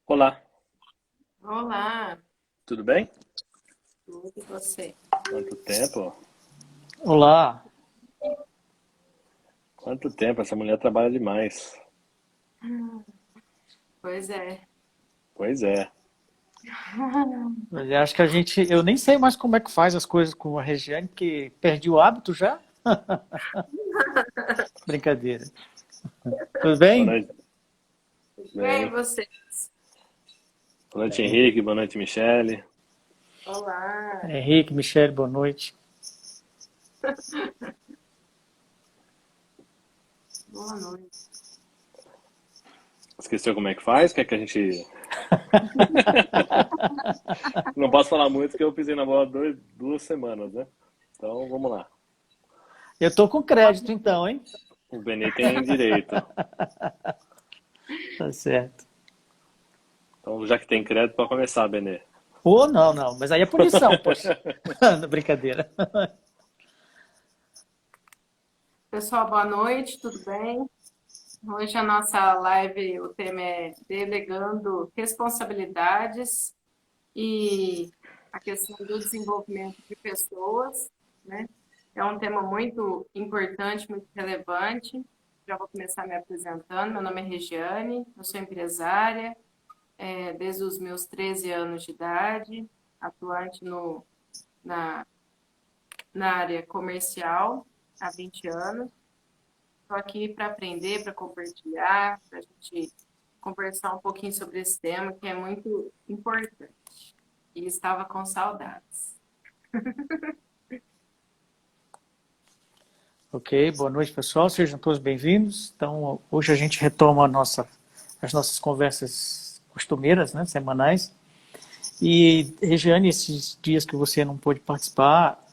Olá, Olá, tudo bem? tudo e você? Quanto tempo? Olá, Quanto tempo? Essa mulher trabalha demais. Pois é. Pois é. eu acho que eu nem sei mais como é que faz as coisas com a Regiane, porque perdi o hábito já. Brincadeira. Tudo Boa bem? noite. Tudo bem, e Bem. você? Boa noite, Bem. Henrique. Boa noite, Michele. Olá, Henrique, Michele, boa noite. boa noite. Esqueceu como é que faz? Quer que a gente... Não posso falar muito porque eu pisei na bola 2 semanas, né? Então, vamos lá. Eu tô com crédito então, hein? O Benê tem direito. Tá certo. Então, já que tem crédito, pode começar, Benê. Ou não, não, mas aí é punição, poxa. Brincadeira. Pessoal, boa noite, tudo bem? Hoje a nossa live, o tema é delegando responsabilidades e a questão do desenvolvimento de pessoas, né? É um tema muito importante, muito relevante. Já vou começar me apresentando. Meu nome é Regiane, eu sou empresária, desde os meus 13 anos de idade, atuante na, na área comercial há 20 anos. Estou aqui para aprender, para compartilhar, para a gente conversar um pouquinho sobre esse tema que é muito importante. E estava com saudades. Ok, boa noite, pessoal. Sejam todos bem-vindos. Então, hoje a gente retoma as nossas conversas costumeiras, né, semanais. E, Regiane, esses dias que você não pôde participar,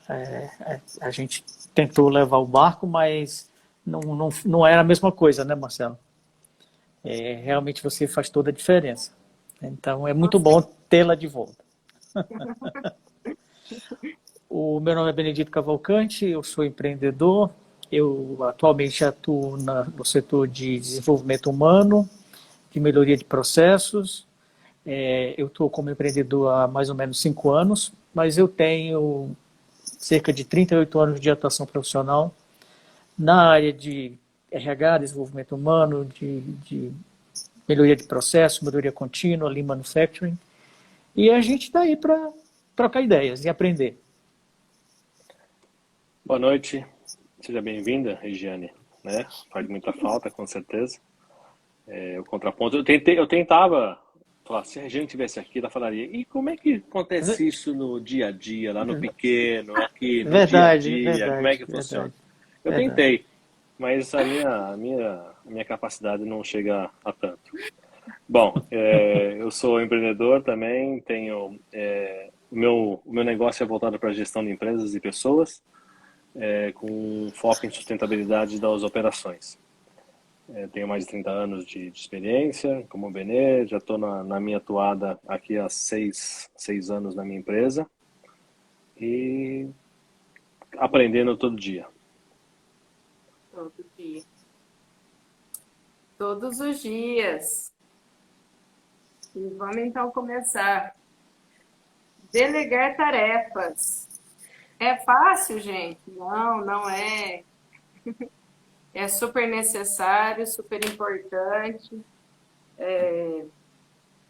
a gente tentou levar o barco, mas não era a mesma coisa, né, Marcelo? Realmente você faz toda a diferença. Então, é muito Você, bom tê-la de volta. O meu nome é Benedito Cavalcante, eu sou empreendedor, eu atualmente atuo no setor de desenvolvimento humano, de melhoria de processos. Eu estou como empreendedor há mais ou menos 5 anos, mas eu tenho cerca de 38 anos de atuação profissional na área de RH, desenvolvimento humano, de melhoria de processo, melhoria contínua, Lean Manufacturing. E a gente está aí para trocar ideias e aprender. Boa noite. Seja bem-vinda, Regiane. Né? Faz muita falta, com certeza. O contraponto. Eu tentava falar, se a gente tivesse aqui, ela falaria, e como é que acontece isso no dia a dia, lá no pequeno, aqui no dia a Verdade, dia, como é verdade, que funciona? verdade, Eu verdade. tentei, mas a minha capacidade não chega a tanto. Bom, eu sou empreendedor também, o meu negócio é voltado para a gestão de empresas e pessoas, com foco em sustentabilidade das operações. Tenho mais de 30 anos de experiência como Benê, já estou na minha atuada aqui há seis anos na minha empresa e aprendendo todo dia. todo dia. Todos os dias. E vamos então começar. Delegar tarefas. É fácil, gente? Não, não é. É super necessário, super importante,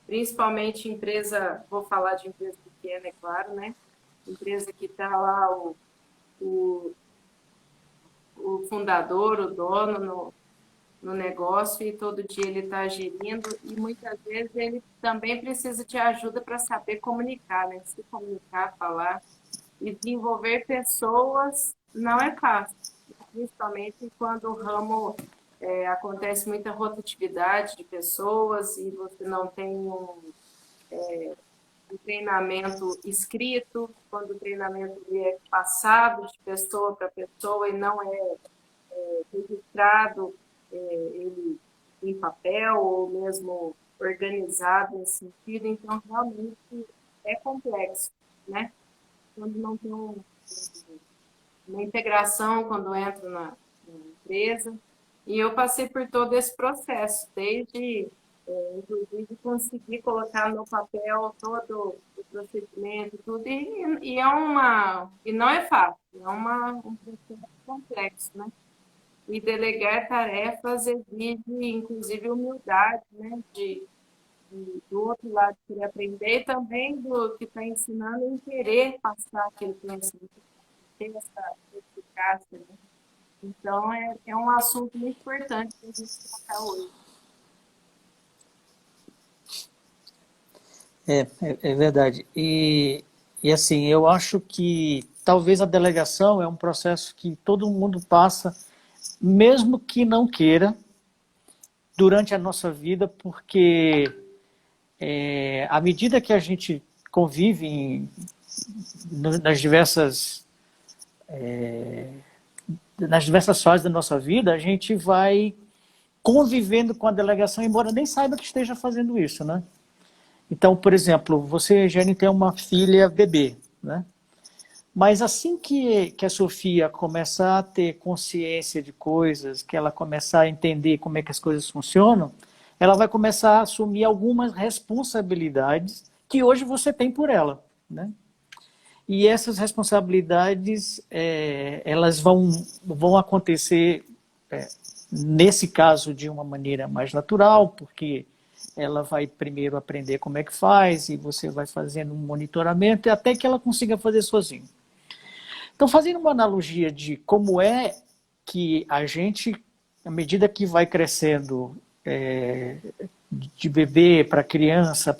principalmente empresa, vou falar de empresa pequena, é claro, né? Empresa que está lá o, o fundador, o dono no negócio e todo dia ele está gerindo e muitas vezes ele também precisa de ajuda para saber comunicar, né? Se comunicar, falar e desenvolver pessoas não é fácil, principalmente quando o ramo acontece muita rotatividade de pessoas e você não tem um treinamento escrito, quando o treinamento é passado de pessoa para pessoa e não é registrado ele em papel ou mesmo organizado nesse sentido, então realmente é complexo, né? Quando não tem uma integração, quando entra na empresa. E eu passei por todo esse processo, desde inclusive conseguir colocar no papel todo o procedimento, tudo, e não é fácil, um processo complexo, né? E delegar tarefas exige, inclusive, humildade, né? Do outro lado querer aprender e também do que está ensinando em querer passar aquele conhecimento, ter essa eficácia, né? Então, é um assunto muito importante para a gente tratar hoje. É verdade. E assim, eu acho que talvez a delegação é um processo que todo mundo passa, mesmo que não queira, durante a nossa vida, porque à medida que a gente convive nas nas diversas fases da nossa vida, a gente vai convivendo com a delegação, embora nem saiba que esteja fazendo isso, né? Então, por exemplo, você, Jenny, tem uma filha bebê, né? Mas assim que a Sofia começar a ter consciência de coisas, que ela começar a entender como é que as coisas funcionam, ela vai começar a assumir algumas responsabilidades que hoje você tem por ela, né? E essas responsabilidades, elas vão acontecer, nesse caso, de uma maneira mais natural, porque ela vai primeiro aprender como é que faz, e você vai fazendo um monitoramento, até que ela consiga fazer sozinho. Então, fazendo uma analogia de como é que a gente, à medida que vai crescendo, de bebê para criança,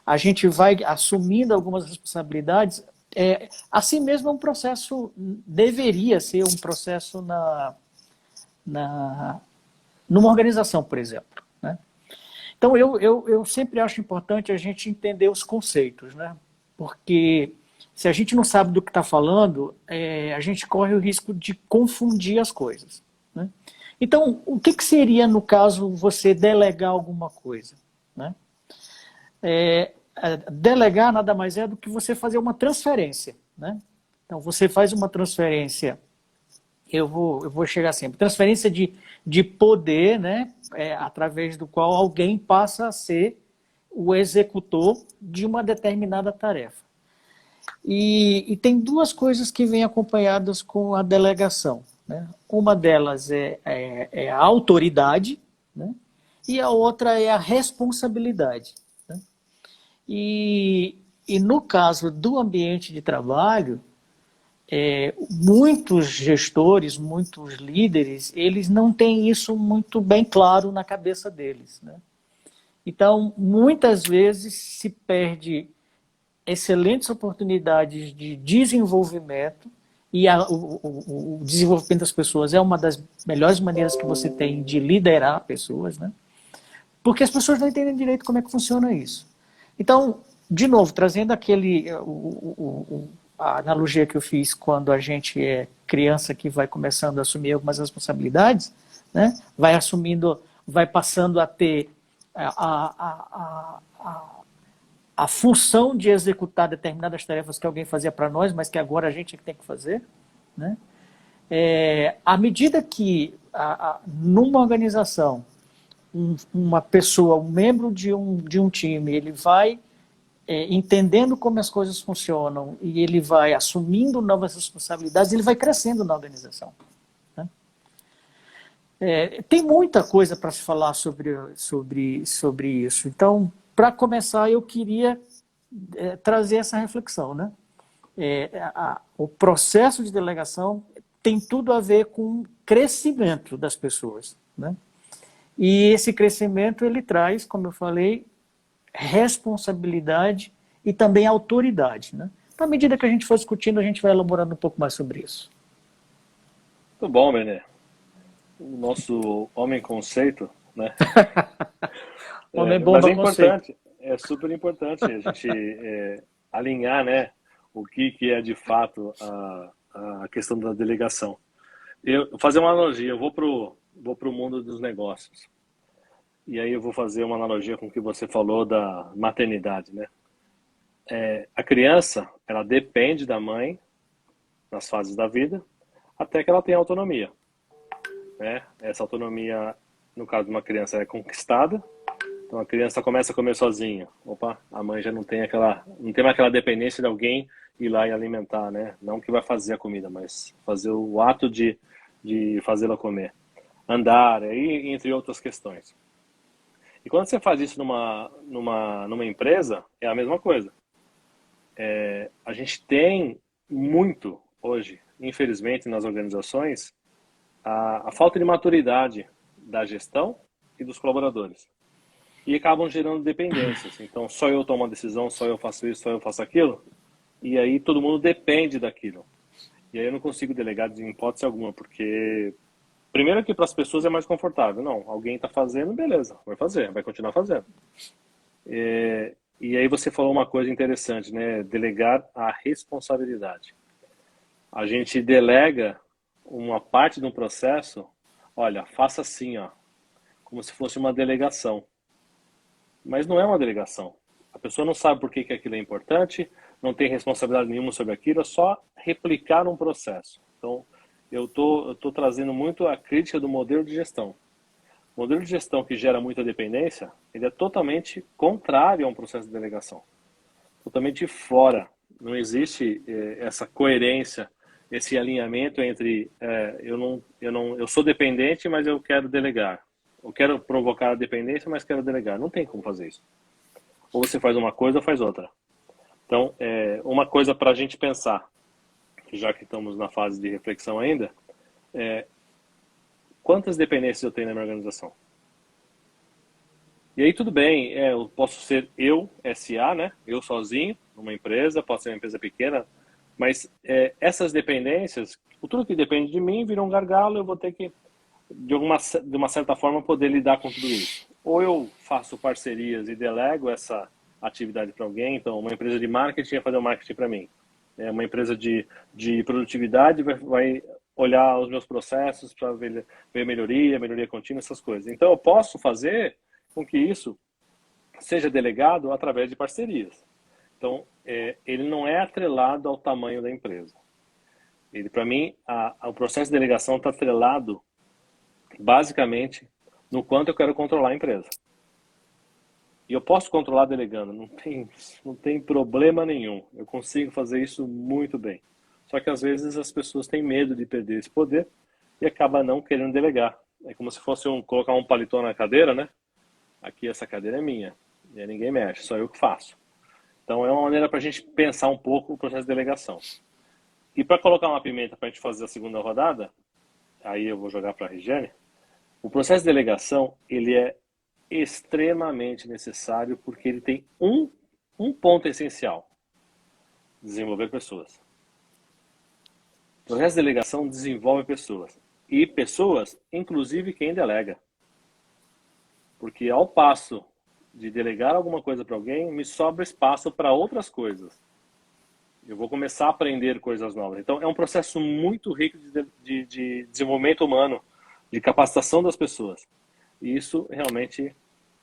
a gente vai assumindo algumas responsabilidades, assim mesmo é um processo, deveria ser um processo numa organização, por exemplo, né? Então, eu sempre acho importante a gente entender os conceitos, né? Porque se a gente não sabe do que está falando, a gente corre o risco de confundir as coisas, né? Então, o que seria, no caso, você delegar alguma coisa, né? Delegar nada mais é do que você fazer uma transferência, né? Então, você faz uma transferência, eu vou chegar sempre, transferência de poder, né? Através do qual alguém passa a ser o executor de uma determinada tarefa. E tem duas coisas que vêm acompanhadas com a delegação, né? Uma delas é a autoridade, né? E a outra é a responsabilidade, né? E no caso do ambiente de trabalho, muitos gestores, muitos líderes, eles não têm isso muito bem claro na cabeça deles, né? Então, muitas vezes se perde excelentes oportunidades de desenvolvimento, e o desenvolvimento das pessoas é uma das melhores maneiras que você tem de liderar pessoas, né? Porque as pessoas não entendem direito como é que funciona isso. Então, de novo, trazendo a analogia que eu fiz quando a gente é criança que vai começando a assumir algumas responsabilidades, né? Vai passando a ter a função de executar determinadas tarefas que alguém fazia para nós, mas que agora a gente é que tem que fazer, né? À medida que, numa organização, uma pessoa, um membro de um time, ele vai entendendo como as coisas funcionam e ele vai assumindo novas responsabilidades, ele vai crescendo na organização, né? Tem muita coisa para se falar sobre isso. Então, para começar, eu queria trazer essa reflexão, né? O processo de delegação tem tudo a ver com o crescimento das pessoas, né? E esse crescimento, ele traz, como eu falei, responsabilidade e também autoridade, né? À medida que a gente for discutindo, a gente vai elaborando um pouco mais sobre isso. Muito bom, Benê. O nosso homem conceito, né? Homem bom, Mas é bom conceito. importante, é super importante a gente alinhar, né, o que é de fato a questão da delegação. Eu fazer uma analogia, eu vou pro mundo dos negócios. E aí eu vou fazer uma analogia com o que você falou da maternidade, né? A criança, ela depende da mãe nas fases da vida até que ela tenha autonomia, né? Essa autonomia, no caso de uma criança, é conquistada Então a criança começa a comer sozinha. Opa, a mãe já não tem mais aquela dependência de alguém ir lá e alimentar, né? Não que vai fazer a comida, mas fazer o ato de fazê-la comer. Andar, aí, entre outras questões. E quando você faz isso numa empresa, é a mesma coisa. A gente tem muito hoje, infelizmente, nas organizações, a falta de maturidade da gestão e dos colaboradores. E acabam gerando dependências. Então, só eu tomo a decisão, só eu faço isso, só eu faço aquilo. E aí todo mundo depende daquilo. E aí eu não consigo delegar de hipótese alguma, porque primeiro que para as pessoas é mais confortável. Não, alguém está fazendo, beleza, vai fazer, vai continuar fazendo. E aí você falou uma coisa interessante, né? Delegar a responsabilidade. A gente delega uma parte de um processo, olha, faça assim, ó, como se fosse uma delegação. Mas não é uma delegação. A pessoa não sabe por que aquilo é importante, não tem responsabilidade nenhuma sobre aquilo, é só replicar um processo. Então, eu tô trazendo muito a crítica do modelo de gestão. O modelo de gestão que gera muita dependência, ele é totalmente contrário a um processo de delegação. Totalmente fora. Não existe essa coerência, esse alinhamento entre eu sou dependente, mas eu quero delegar. Eu quero provocar a dependência, mas quero delegar. Não tem como fazer isso. Ou você faz uma coisa ou faz outra. Então, uma coisa para a gente pensar, já que estamos na fase de reflexão ainda, quantas dependências eu tenho na minha organização? E aí tudo bem, eu posso ser eu, SA, né? Eu sozinho, numa empresa, pode ser uma empresa pequena, mas essas dependências, tudo que depende de mim vira um gargalo, eu vou ter que de uma certa forma poder lidar com tudo isso. Ou eu faço parcerias e delego essa atividade para alguém, então uma empresa de marketing vai fazer o marketing para mim. Uma empresa de produtividade vai olhar os meus processos para ver melhoria contínua, essas coisas. Então eu posso fazer com que isso seja delegado através de parcerias. Então ele não é atrelado ao tamanho da empresa. Ele, para mim, o processo de delegação está atrelado basicamente no quanto eu quero controlar a empresa. E eu posso controlar delegando, não tem problema nenhum. Eu consigo fazer isso muito bem. Só que às vezes as pessoas têm medo de perder esse poder e acabam não querendo delegar. É como se fosse colocar um paletó na cadeira, né? Aqui essa cadeira é minha, e aí ninguém mexe, só eu que faço. Então é uma maneira para a gente pensar um pouco o processo de delegação. E para colocar uma pimenta para a gente fazer a segunda rodada, aí eu vou jogar para a Regiane. O processo de delegação, ele é extremamente necessário porque ele tem um ponto essencial: desenvolver pessoas. O processo de delegação desenvolve pessoas. E pessoas, inclusive quem delega. Porque ao passo de delegar alguma coisa para alguém, me sobra espaço para outras coisas. Eu vou começar a aprender coisas novas. Então é um processo muito rico de desenvolvimento humano, de capacitação das pessoas. E isso realmente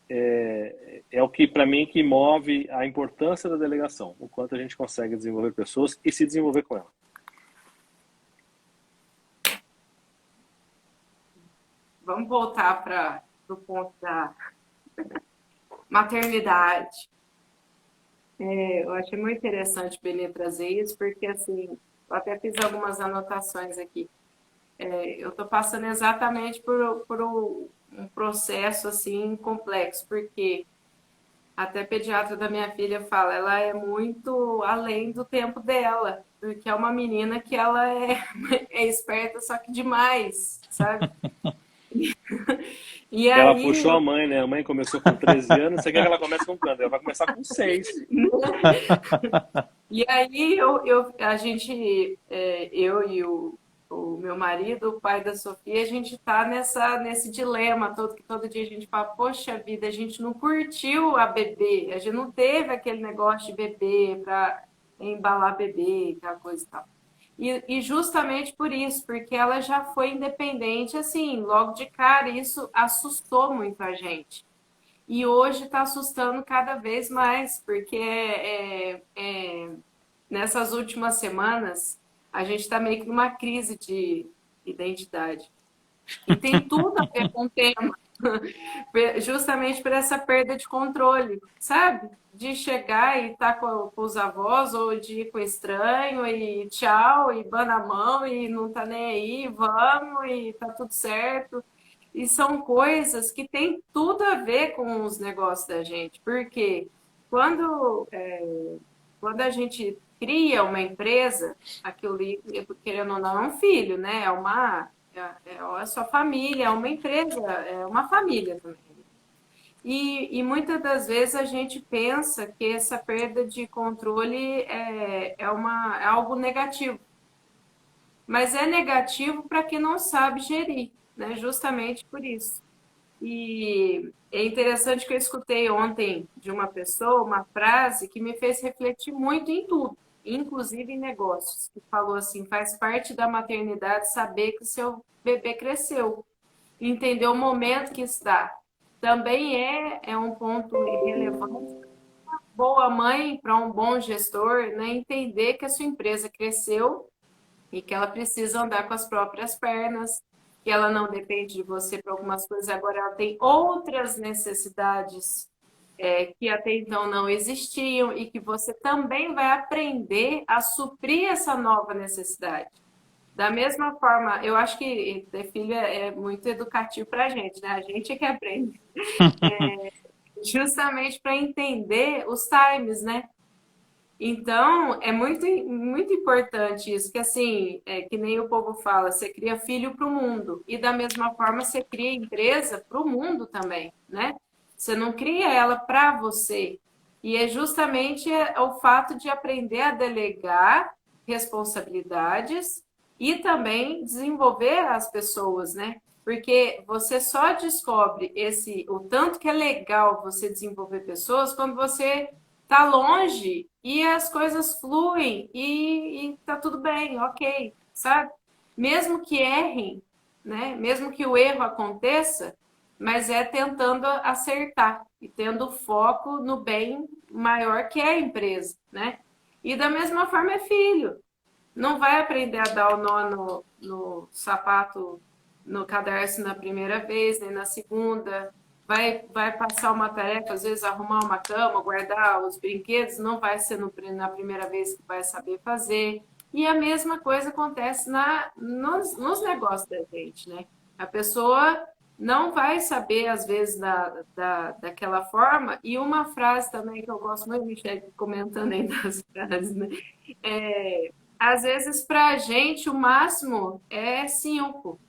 é o que, para mim, que move a importância da delegação. O quanto a gente consegue desenvolver pessoas e se desenvolver com elas. Vamos voltar para o ponto da maternidade. Eu achei muito interessante o Benê trazer isso, porque assim, eu até fiz algumas anotações aqui. Eu estou passando exatamente por um processo assim complexo, porque até a pediatra da minha filha fala, ela é muito além do tempo dela, porque é uma menina que ela é esperta, só que demais, sabe? E Ela aí, puxou a mãe, né? A mãe começou com 13 anos, você quer que ela comece com quanto? Ela vai começar com 6. E aí a gente, eu e o meu marido, o pai da Sofia, a gente tá nesse dilema que todo dia a gente fala, poxa vida, a gente não curtiu a bebê, a gente não teve aquele negócio de bebê para embalar bebê, aquela coisa e tal. E justamente por isso, porque ela já foi independente, assim, logo de cara, isso assustou muito a gente. E hoje está assustando cada vez mais, porque nessas últimas semanas a gente está meio que numa crise de identidade. E tem tudo a ver com o tema. justamente por essa perda de controle, sabe? De chegar e estar com os avós, ou de ir com o estranho, e tchau, e bana a mão, e não tá nem aí, vamos, e tá tudo certo. E são coisas que têm tudo a ver com os negócios da gente, porque quando, quando a gente cria uma empresa, aquilo ali, querendo ou não, é um filho, né? É a sua família, é uma empresa, é uma família também. E muitas das vezes a gente pensa que essa perda de controle é algo negativo. Mas é negativo para quem não sabe gerir, né? Justamente por isso. E é interessante que eu escutei ontem de uma pessoa uma frase que me fez refletir muito em tudo, inclusive em negócios, que falou assim: faz parte da maternidade saber que seu bebê cresceu, entender o momento que está. Também é um ponto relevante. Boa mãe para um bom gestor, né? Entender que a sua empresa cresceu e que ela precisa andar com as próprias pernas, que ela não depende de você para algumas coisas, agora ela tem outras necessidades que até então não existiam e que você também vai aprender a suprir essa nova necessidade. Da mesma forma, eu acho que ter filho é muito educativo para a gente, né? A gente é que aprende, justamente para entender os times, né? Então, é muito importante isso, que assim, que nem o povo fala, você cria filho para o mundo, e da mesma forma você cria empresa para o mundo também, né? Você não cria ela para você. E é justamente o fato de aprender a delegar responsabilidades e também desenvolver as pessoas, né? Porque você só descobre o tanto que é legal você desenvolver pessoas quando você tá longe e as coisas fluem e tá tudo bem, ok, sabe? Mesmo que errem, né? Mesmo que o erro aconteça, mas é tentando acertar e tendo foco no bem maior que é a empresa, né? E da mesma forma é filho. Não vai aprender a dar o nó no sapato, no cadarço na primeira vez, nem na segunda. Vai passar uma tarefa, às vezes arrumar uma cama, guardar os brinquedos, não vai ser na primeira vez que vai saber fazer. E a mesma coisa acontece nos negócios da gente, né? A pessoa não vai saber, às vezes, daquela forma. E uma frase também que eu gosto muito, Michelle, comentando aí das frases, né? Às vezes, para a gente, o máximo é 5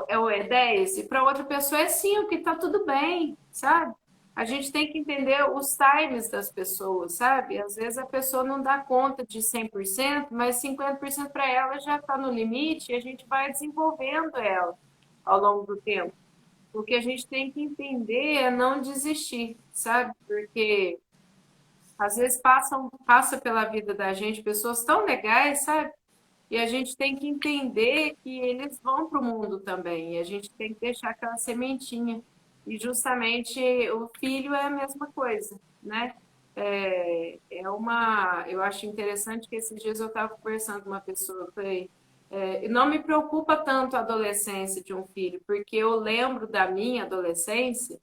é 10, e para outra pessoa é 5, que tá tudo bem, sabe? A gente tem que entender os times das pessoas, sabe? Às vezes a pessoa não dá conta de 100%, mas 50% para ela já está no limite e a gente vai desenvolvendo ela ao longo do tempo. O que a gente tem que entender é não desistir, sabe? Porque às vezes passa pela vida da gente pessoas tão legais, sabe? E a gente tem que entender que eles vão para o mundo também. E a gente tem que deixar aquela sementinha. E justamente o filho é a mesma coisa, né? Eu acho interessante que esses dias eu estava conversando com uma pessoa, eu falei, não me preocupa tanto a adolescência de um filho, porque eu lembro da minha adolescência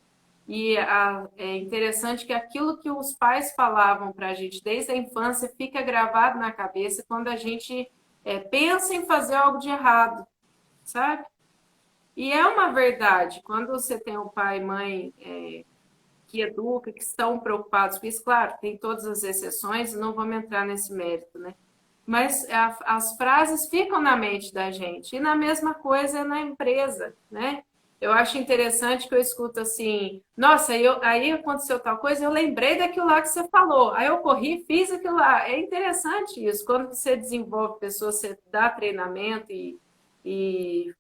e é interessante que aquilo que os pais falavam para a gente desde a infância fica gravado na cabeça quando a gente pensa em fazer algo de errado, sabe? E é uma verdade, quando você tem um pai e mãe que educa, que estão preocupados com isso, claro, tem todas as exceções, não vamos entrar nesse mérito, né? Mas as frases ficam na mente da gente. E na mesma coisa na empresa, né? Eu acho interessante que eu escuto assim, nossa, aí aconteceu tal coisa, eu lembrei daquilo lá que você falou. Aí eu corri, fiz aquilo lá. É interessante isso. Quando você desenvolve pessoas, você dá treinamento e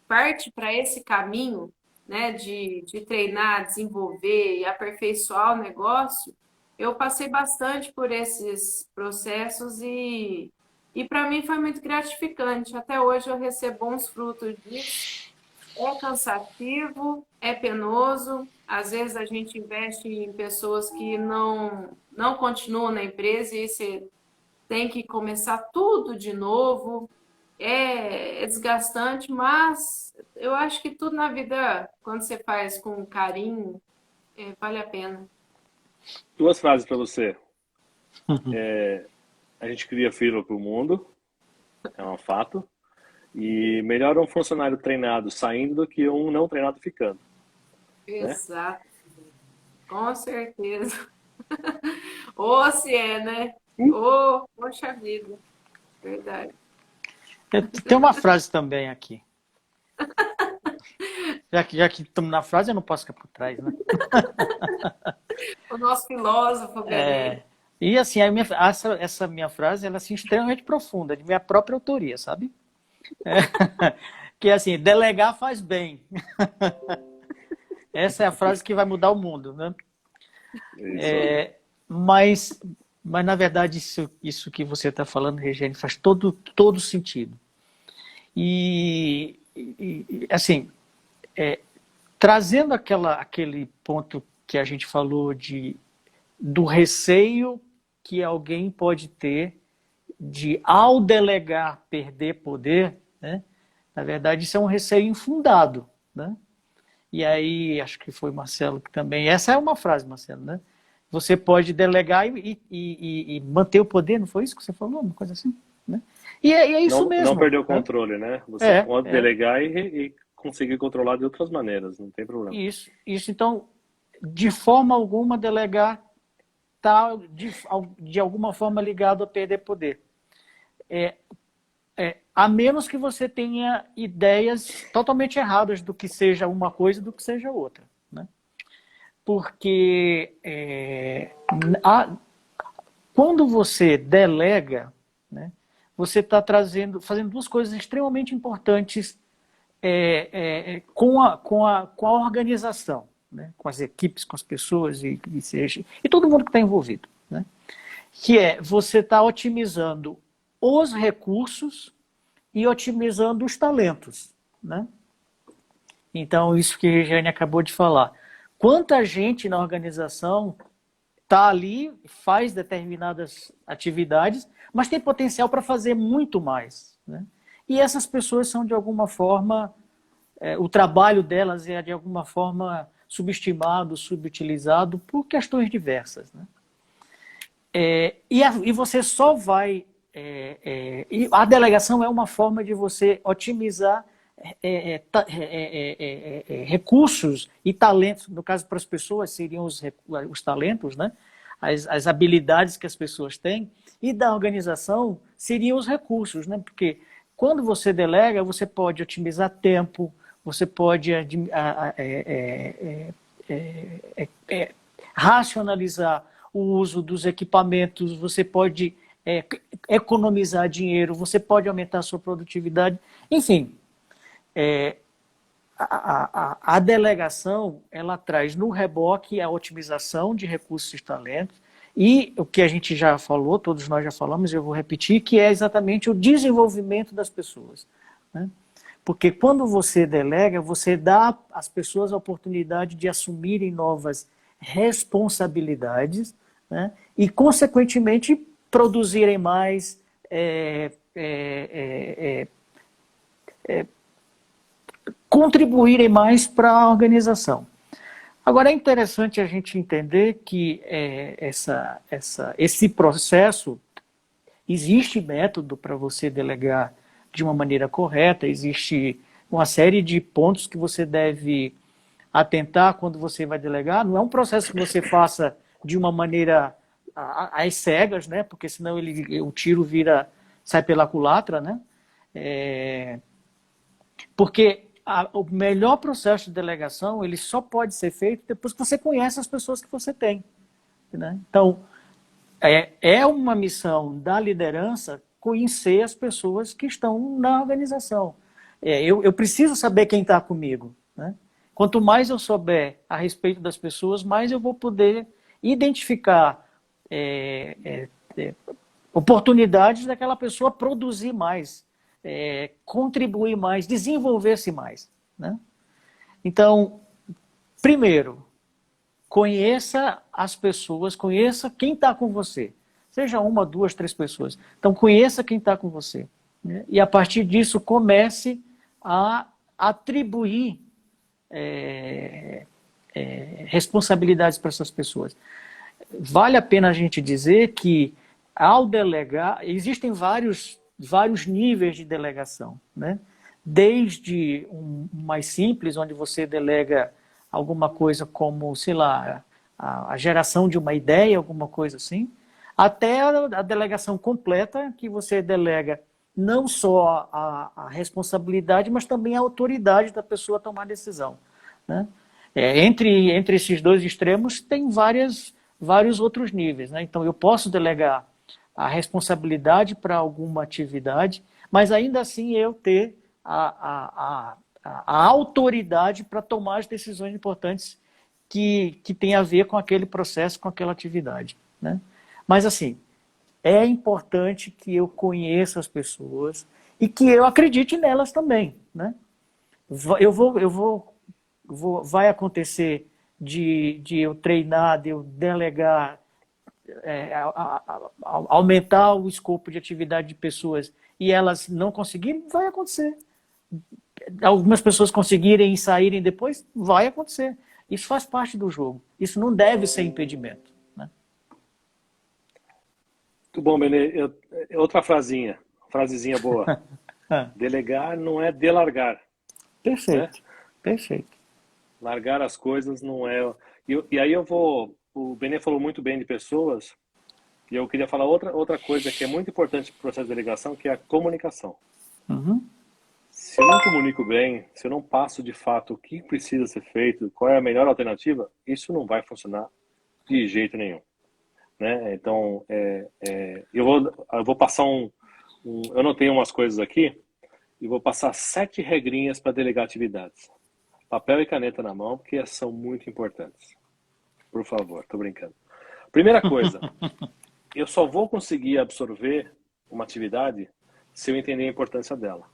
parte para esse caminho, né, de treinar, desenvolver e aperfeiçoar o negócio, eu passei bastante por esses processos e para mim foi muito gratificante. Até hoje eu recebo bons frutos disso. É cansativo, é penoso. Às vezes a gente investe em pessoas que não continuam na empresa e você tem que começar tudo de novo. é desgastante, mas eu acho que tudo na vida, quando você faz com carinho, vale a pena. Duas frases para você. A gente cria fila para o mundo, é um fato. E melhor um funcionário treinado saindo do que um não treinado ficando, né? Exato, com certeza. Ou se é, né? Ô, poxa vida, verdade. Tem uma frase também aqui. Já que estamos na frase, eu não posso ficar por trás, né? O nosso filósofo Benê. E assim, essa minha frase, ela é assim, extremamente profunda, de minha própria autoria, sabe? Que é assim, delegar faz bem. Essa é a frase que vai mudar o mundo, né? Mas na verdade, isso que você está falando, Regiane, faz todo sentido. E assim, trazendo aquele ponto que a gente falou do receio que alguém pode ter de, ao delegar, perder poder, né? Na verdade, isso é um receio infundado, né? E aí, acho que foi Marcelo que também... Essa é uma frase, Marcelo, né? Você pode delegar e manter o poder, não foi isso que você falou? Uma coisa assim, né? E é isso mesmo. Não perder o né? controle, né? Você pode delegar e conseguir controlar de outras maneiras, não tem problema. Isso. Então, de forma alguma, delegar está, de alguma forma, ligado a perder poder. A menos que você tenha ideias totalmente erradas do que seja uma coisa e do que seja outra, né? Porque quando você delega, né, você está fazendo duas coisas extremamente importantes com a organização, né, com as equipes, com as pessoas e todo mundo que está envolvido, né? Que você está otimizando os recursos e otimizando os talentos, né? Então, isso que a Regiane acabou de falar. Quanta gente na organização está ali, faz determinadas atividades, mas tem potencial para fazer muito mais, né? E essas pessoas são, de alguma forma, o trabalho delas é, de alguma forma, subestimado, subutilizado por questões diversas, né? E você só vai... e a delegação é uma forma de você otimizar recursos e talentos. No caso, para as pessoas, seriam os talentos, né? As habilidades que as pessoas têm. E da organização, seriam os recursos, né? Porque quando você delega, você pode otimizar tempo, você pode racionalizar o uso dos equipamentos, você pode economizar dinheiro, você pode aumentar a sua produtividade. Enfim, a delegação, ela traz no reboque a otimização de recursos e talentos e o que a gente já falou, todos nós já falamos, eu vou repetir, que é exatamente o desenvolvimento das pessoas, né? Porque quando você delega, você dá às pessoas a oportunidade de assumirem novas responsabilidades, né? E, consequentemente, produzirem mais, contribuírem mais para a organização. Agora, é interessante a gente entender que esse processo, existe método para você delegar de uma maneira correta, existe uma série de pontos que você deve atentar quando você vai delegar. Não é um processo que você faça de uma maneira às cegas, né? Porque senão o tiro sai pela culatra, né? Porque o melhor processo de delegação, ele só pode ser feito depois que você conhece as pessoas que você tem, né? Então, é uma missão da liderança conhecer as pessoas que estão na organização. Eu preciso saber quem está comigo, né? Quanto mais eu souber a respeito das pessoas, mais eu vou poder identificar oportunidades daquela pessoa produzir mais, contribuir mais, desenvolver-se mais, né? Então, primeiro, conheça as pessoas, conheça quem está com você. Seja uma, duas, três pessoas. Então, conheça quem está com você. né? E a partir disso comece a atribuir responsabilidades para essas pessoas. Vale a pena a gente dizer que, ao delegar, existem vários níveis de delegação, né? Desde um mais simples, onde você delega alguma coisa como, sei lá, a geração de uma ideia, alguma coisa assim, até a delegação completa, que você delega não só a responsabilidade, mas também a autoridade da pessoa a tomar decisão, né? Entre esses dois extremos, tem vários outros níveis, né? Então, eu posso delegar a responsabilidade para alguma atividade, mas ainda assim eu ter a autoridade para tomar as decisões importantes que tem a ver com aquele processo, com aquela atividade, né? Mas, assim, é importante que eu conheça as pessoas e que eu acredite nelas também, né? Vai acontecer de eu treinar, de eu delegar, aumentar o escopo de atividade de pessoas e elas não conseguirem, vai acontecer. Algumas pessoas conseguirem e saírem depois, vai acontecer. Isso faz parte do jogo. Isso não deve ser impedimento, né? Muito bom, Benê. Outra frasezinha boa. Delegar não é delargar. Perfeito, Né? perfeito. Largar as coisas não é... E aí o Benê falou muito bem de pessoas, e eu queria falar outra coisa que é muito importante para o processo de delegação, que é a comunicação. Uhum. Se eu não comunico bem, se eu não passo de fato o que precisa ser feito, qual é a melhor alternativa, isso não vai funcionar de jeito nenhum, né? Então, eu vou passar eu anotei umas coisas aqui e vou passar 7 regrinhas para delegar atividades. Papel e caneta na mão, porque são muito importantes. Por favor, tô brincando. Primeira coisa, eu só vou conseguir absorver uma atividade se eu entender a importância dela.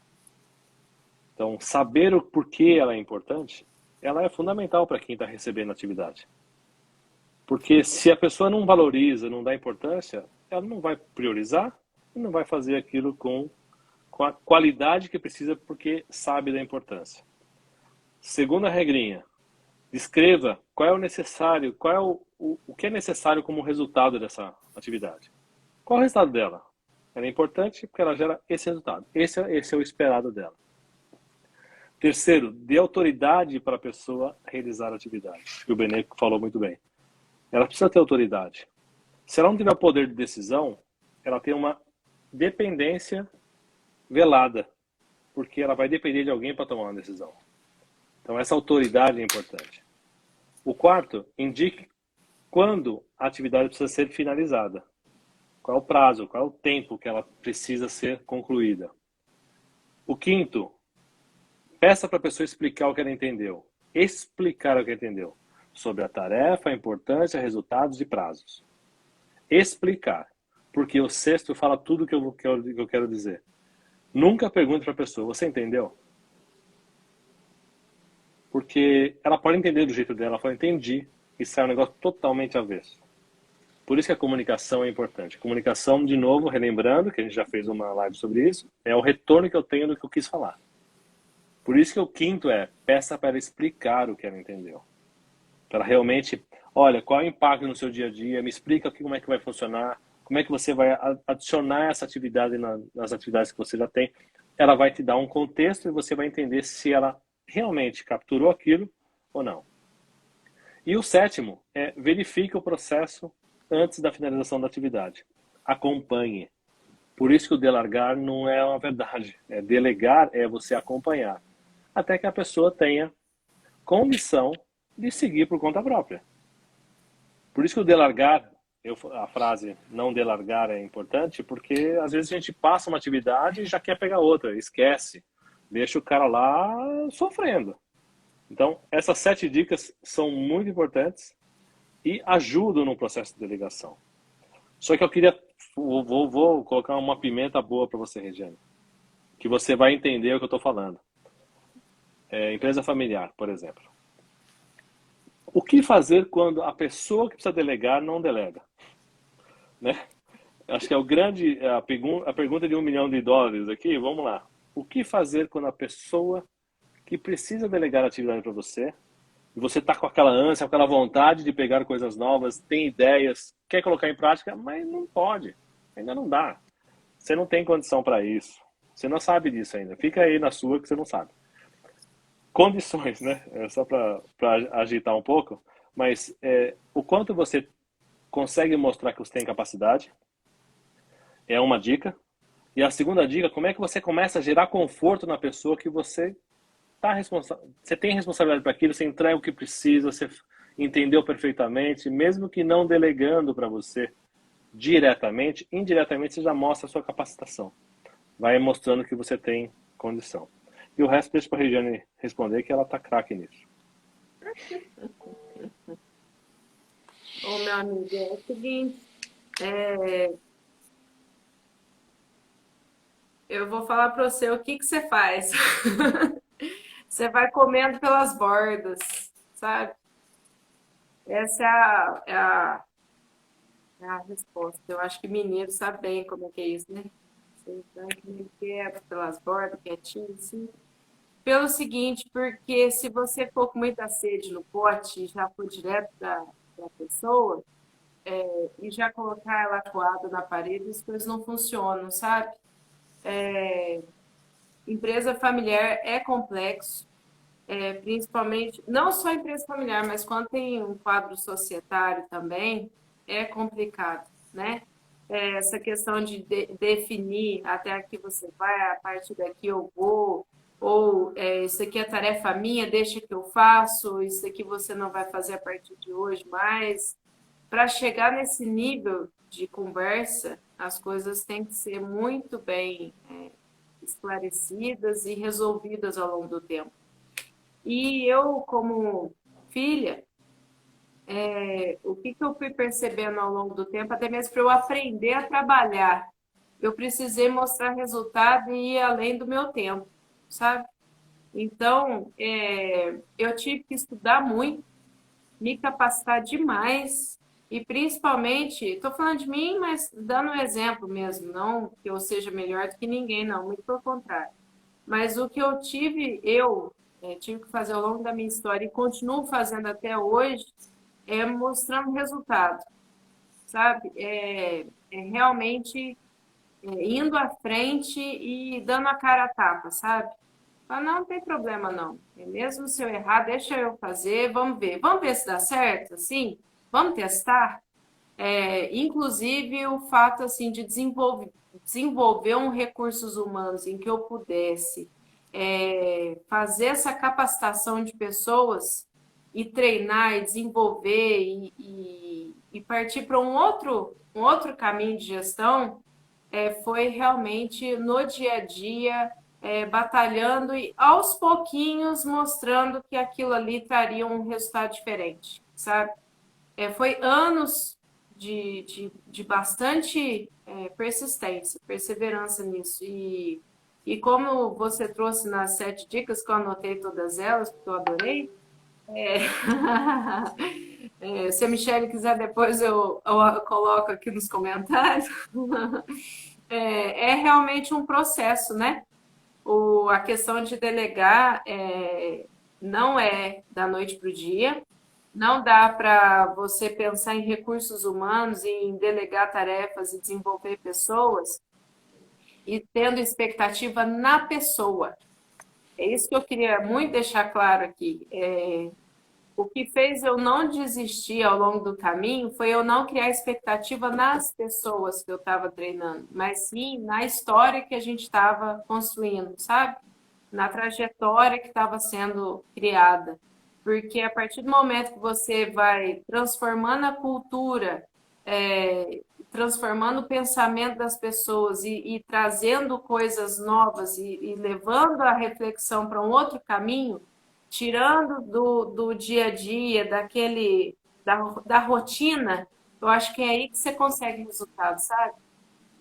Então, saber o porquê ela é importante, ela é fundamental para quem está recebendo a atividade. Porque se a pessoa não valoriza, não dá importância, ela não vai priorizar e não vai fazer aquilo com a qualidade que precisa porque sabe da importância. Segunda regrinha, descreva qual é o necessário, qual é o que é necessário como resultado dessa atividade. Qual é o resultado dela? Ela é importante porque ela gera esse resultado. Esse é o esperado dela. Terceiro, dê autoridade para a pessoa realizar a atividade. Que o Benê falou muito bem. Ela precisa ter autoridade. Se ela não tiver poder de decisão, ela tem uma dependência velada, porque ela vai depender de alguém para tomar uma decisão. Então, essa autoridade é importante. O quarto, indique quando a atividade precisa ser finalizada. Qual é o prazo, qual é o tempo que ela precisa ser concluída. O quinto, peça para a pessoa explicar o que ela entendeu. Explicar o que ela entendeu. Sobre a tarefa, a importância, resultados e prazos. Explicar. Porque o sexto fala tudo o que eu quero dizer. Nunca pergunte para a pessoa, você entendeu? Porque ela pode entender do jeito dela, ela fala, entendi, e sai um negócio totalmente avesso. Por isso que a comunicação é importante. Comunicação, de novo, relembrando, que a gente já fez uma live sobre isso, é o retorno que eu tenho do que eu quis falar. Por isso que o quinto peça para ela explicar o que ela entendeu. Para ela realmente, olha, qual é o impacto no seu dia a dia, me explica como é que vai funcionar, como é que você vai adicionar essa atividade nas atividades que você já tem. Ela vai te dar um contexto e você vai entender se ela realmente capturou aquilo ou não. E o sétimo verifique o processo antes da finalização da atividade. Acompanhe. Por isso que o delargar não é uma verdade. Delegar é você acompanhar. Até que a pessoa tenha condição de seguir por conta própria. Por isso que o delargar, a frase não delargar é importante, porque às vezes a gente passa uma atividade e já quer pegar outra, esquece. Deixa o cara lá sofrendo. Então, essas 7 dicas são muito importantes e ajudam no processo de delegação. Só que eu queria, vou colocar uma pimenta boa para você, Regiane, que você vai entender o que eu estou falando. Empresa familiar, por exemplo. O que fazer quando a pessoa que precisa delegar não delega? Né? Acho que é a pergunta de US$ 1 milhão aqui, vamos lá. O que fazer quando a pessoa que precisa delegar a atividade para você, e você está com aquela ânsia, com aquela vontade de pegar coisas novas, tem ideias, quer colocar em prática, mas não pode, ainda não dá. Você não tem condição para isso. Você não sabe disso ainda. Fica aí na sua que você não sabe. Condições, né? É só para agitar um pouco, mas o quanto você consegue mostrar que você tem capacidade é uma dica. E a segunda dica, como é que você começa a gerar conforto na pessoa que você tem responsabilidade para aquilo, você entrega o que precisa, você entendeu perfeitamente, mesmo que não delegando para você diretamente, indiretamente você já mostra a sua capacitação. Vai mostrando que você tem condição. E o resto deixa para a Regiane responder, que ela tá craque nisso. Ô, meu amigo, é o seguinte, eu vou falar para você o que que você faz. Você vai comendo pelas bordas, sabe? Essa é a resposta. Eu acho que mineiro sabe bem como é que é isso, né? Você vai comendo quieto pelas bordas, quietinho, assim. Pelo seguinte, porque se você for com muita sede no pote e já for direto da pessoa, e já colocar ela coada na parede, as coisas não funcionam, sabe? Empresa familiar é complexo, principalmente, não só empresa familiar, mas quando tem um quadro societário também, é complicado, né? Essa questão de definir até aqui você vai, a partir daqui eu vou, ou isso aqui é tarefa minha, deixa que eu faço, isso aqui você não vai fazer a partir de hoje mais. Para chegar nesse nível de conversa, as coisas têm que ser muito bem esclarecidas e resolvidas ao longo do tempo. E eu, como filha, o que que eu fui percebendo ao longo do tempo, até mesmo para eu aprender a trabalhar, eu precisei mostrar resultado e ir além do meu tempo, sabe? Então, eu tive que estudar muito, me capacitar demais e principalmente, estou falando de mim, mas dando um exemplo mesmo, não que eu seja melhor do que ninguém, não, muito pelo contrário. Mas o que tive que fazer ao longo da minha história e continuo fazendo até hoje é mostrando resultado, sabe? É realmente indo à frente e dando a cara a tapa, sabe? Mas não tem problema não. Mesmo se eu errar, deixa eu fazer, vamos ver. Vamos ver se dá certo, assim? Vamos testar? Inclusive o fato assim de desenvolver um recursos humanos em que eu pudesse fazer essa capacitação de pessoas e treinar e desenvolver e partir para um outro caminho de gestão, foi realmente no dia a dia, batalhando e aos pouquinhos mostrando que aquilo ali traria um resultado diferente, sabe? Foi anos de bastante persistência, perseverança nisso. E como você trouxe nas 7 dicas, que eu anotei todas elas, porque eu adorei, é... se a Michelle quiser depois eu coloco aqui nos comentários, realmente um processo, né? A questão de delegar não é da noite para o dia, não dá para você pensar em recursos humanos e em delegar tarefas e desenvolver pessoas e tendo expectativa na pessoa. É isso que eu queria muito deixar claro aqui. O que fez eu não desistir ao longo do caminho foi eu não criar expectativa nas pessoas que eu estava treinando, mas sim na história que a gente estava construindo, sabe? Na trajetória que estava sendo criada. Porque a partir do momento que você vai transformando a cultura, transformando o pensamento das pessoas e trazendo coisas novas e levando a reflexão para um outro caminho, tirando do dia a dia, da rotina, eu acho que é aí que você consegue resultado, sabe?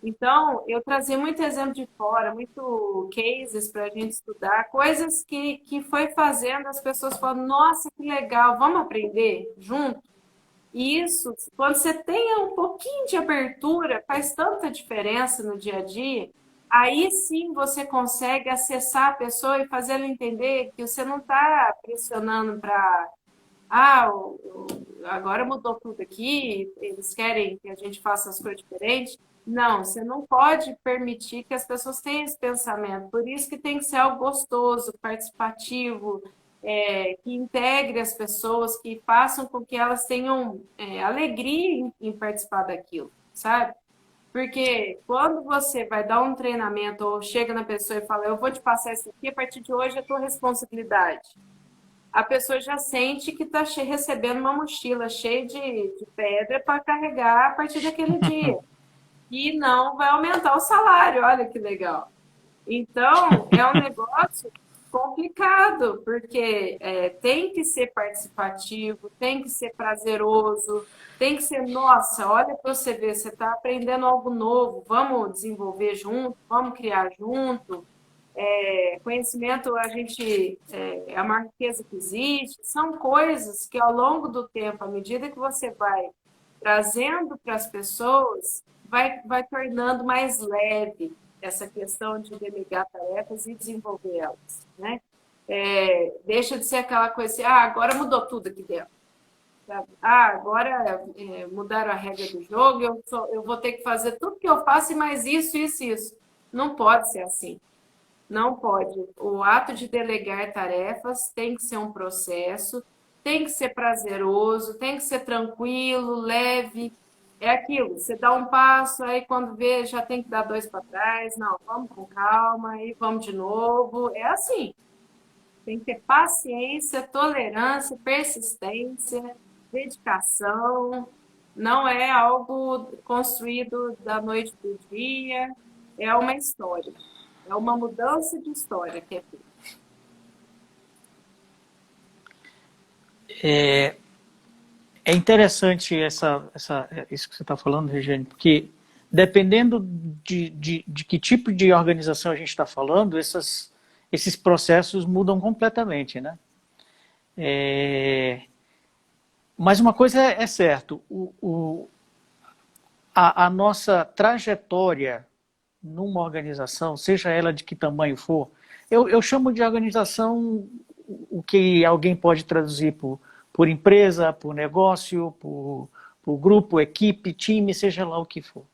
Então, eu trazia muito exemplo de fora, muito cases para a gente estudar, coisas que foi fazendo as pessoas falando, nossa, que legal, vamos aprender junto? E isso, quando você tem um pouquinho de abertura, faz tanta diferença no dia a dia. Aí sim você consegue acessar a pessoa e fazer ela entender que você não está pressionando para agora mudou tudo aqui, eles querem que a gente faça as coisas diferentes. Não, você não pode permitir que as pessoas tenham esse pensamento. Por isso que tem que ser algo gostoso, participativo, que integre as pessoas, que façam com que elas tenham alegria em participar daquilo, sabe? Porque quando você vai dar um treinamento ou chega na pessoa e fala, eu vou te passar isso aqui, a partir de hoje é tua responsabilidade, a pessoa já sente que está recebendo uma mochila cheia de pedra para carregar a partir daquele dia. E não vai aumentar o salário, olha que legal. Então, é um negócio complicado, porque tem que ser participativo, tem que ser prazeroso, tem que ser, nossa, olha para você ver, você está aprendendo algo novo, vamos desenvolver junto, vamos criar junto. Conhecimento, é a maior riqueza que existe, são coisas que ao longo do tempo, à medida que você vai trazendo para as pessoas, vai tornando mais leve essa questão de delegar tarefas e desenvolver elas, né? Deixa de ser aquela coisa assim, agora mudou tudo aqui dentro. Sabe? Agora mudaram a regra do jogo, eu vou ter que fazer tudo que eu faço e mais isso, isso, isso. Não pode ser assim. Não pode. O ato de delegar tarefas tem que ser um processo, tem que ser prazeroso, tem que ser tranquilo, leve. É aquilo, você dá um passo, aí quando vê, já tem que dar dois para trás. Não, vamos com calma, e vamos de novo. É assim. Tem que ter paciência, tolerância, persistência, dedicação. Não é algo construído da noite para o dia, é uma história. É uma mudança de história que é feita. É interessante isso que você está falando, Regiane, porque dependendo de que tipo de organização a gente está falando, esses processos mudam completamente, né? Mas uma coisa é certo, a nossa trajetória numa organização, seja ela de que tamanho for, eu chamo de organização o que alguém pode traduzir por empresa, por negócio, por grupo, equipe, time, seja lá o que for.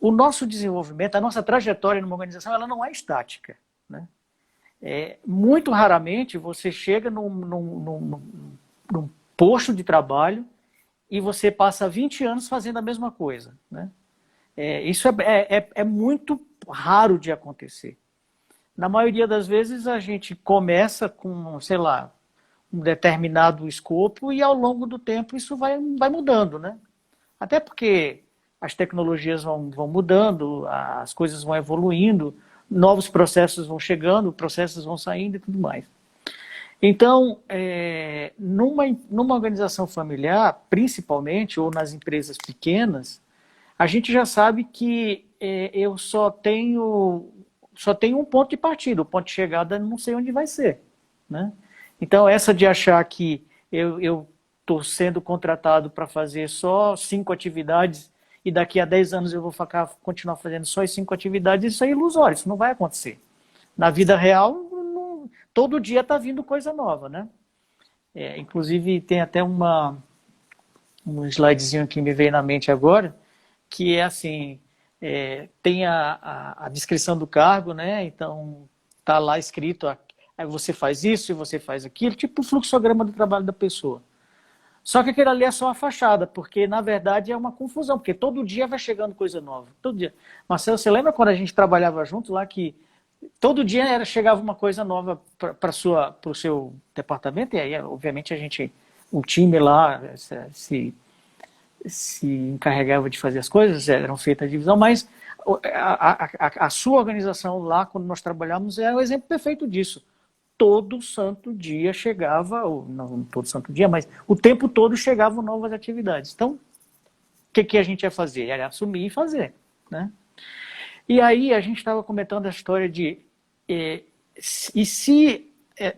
O nosso desenvolvimento, a nossa trajetória numa organização, ela não é estática, né? Muito raramente você chega num posto de trabalho e você passa 20 anos fazendo a mesma coisa, né? Isso é muito raro de acontecer. Na maioria das vezes a gente começa com, sei lá, um determinado escopo e ao longo do tempo isso vai mudando, né? Até porque as tecnologias vão mudando, as coisas vão evoluindo, novos processos vão chegando, processos vão saindo e tudo mais. Então, numa organização familiar, principalmente, ou nas empresas pequenas, a gente já sabe que eu só tenho um ponto de partida, o ponto de chegada não sei onde vai ser, né? Então, essa de achar que eu estou sendo contratado para fazer só 5 atividades e daqui a 10 anos eu vou continuar fazendo só as 5 atividades, isso é ilusório, isso não vai acontecer. Na vida real, todo dia está vindo coisa nova, né? Inclusive, tem até um slidezinho que me veio na mente agora, que é assim, tem a descrição do cargo, né? Então, está lá escrito, aí você faz isso e você faz aquilo, tipo o fluxograma do trabalho da pessoa. Só que aquilo ali é só uma fachada, porque na verdade é uma confusão, porque todo dia vai chegando coisa nova, todo dia. Marcelo, você lembra quando a gente trabalhava junto lá, que todo dia chegava uma coisa nova para o seu departamento, e aí, obviamente, o time lá se encarregava de fazer as coisas, eram feitas a divisão, mas a sua organização lá, quando nós trabalhávamos, é um exemplo perfeito disso. Todo santo dia chegava, ou não todo santo dia, mas o tempo todo chegavam novas atividades. Então, o que a gente ia fazer? Era assumir e fazer, né? E aí a gente estava comentando a história de...